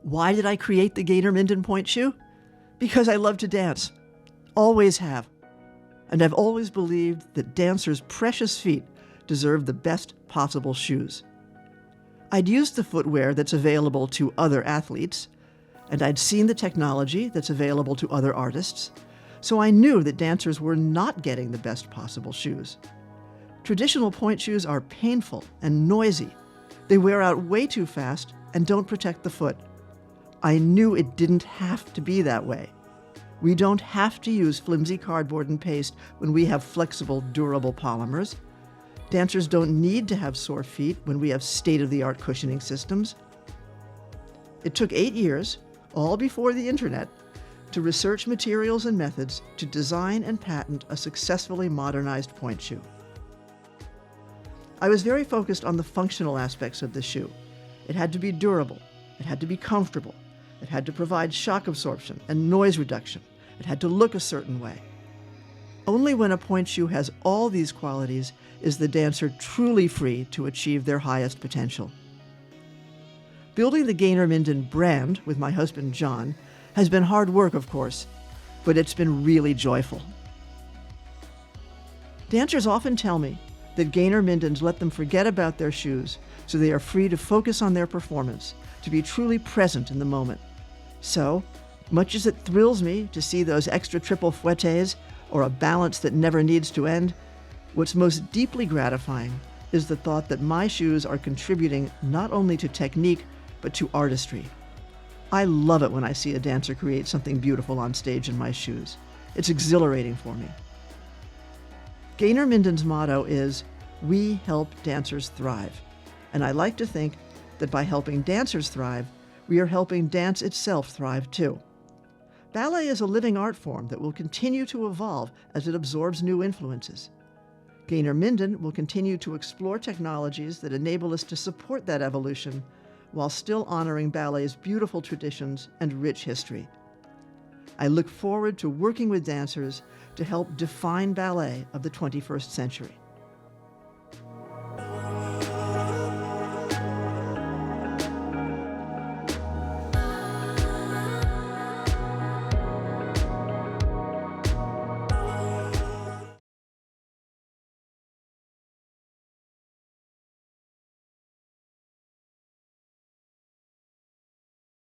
Why did I create the Gaynor Minden pointe shoe? Because I love to dance. Always have. And I've always believed that dancers' precious feet deserve the best possible shoes. I'd used the footwear that's available to other athletes, and I'd seen the technology that's available to other artists, so I knew that dancers were not getting the best possible shoes. Traditional pointe shoes are painful and noisy. They wear out way too fast and don't protect the foot. I knew it didn't have to be that way. We don't have to use flimsy cardboard and paste when we have flexible, durable polymers. Dancers don't need to have sore feet when we have state-of-the-art cushioning systems. It took 8 years, all before the internet, to research materials and methods to design and patent a successfully modernized pointe shoe. I was very focused on the functional aspects of the shoe. It had to be durable, it had to be comfortable, it had to provide shock absorption and noise reduction, it had to look a certain way. Only when a pointe shoe has all these qualities is the dancer truly free to achieve their highest potential. Building the Gaynor Minden brand with my husband John has been hard work, of course, but it's been really joyful. Dancers often tell me that Gaynor Mindens let them forget about their shoes so they are free to focus on their performance, to be truly present in the moment. So, much as it thrills me to see those extra triple fouettes or a balance that never needs to end, what's most deeply gratifying is the thought that my shoes are contributing not only to technique, but to artistry. I love it when I see a dancer create something beautiful on stage in my shoes. It's exhilarating for me. Gaynor Minden's motto is, "We help dancers thrive." And I like to think that by helping dancers thrive, we are helping dance itself thrive too. Ballet is a living art form that will continue to evolve as it absorbs new influences. Gaynor Minden will continue to explore technologies that enable us to support that evolution while still honoring ballet's beautiful traditions and rich history. I look forward to working with dancers to help define ballet of the 21st century.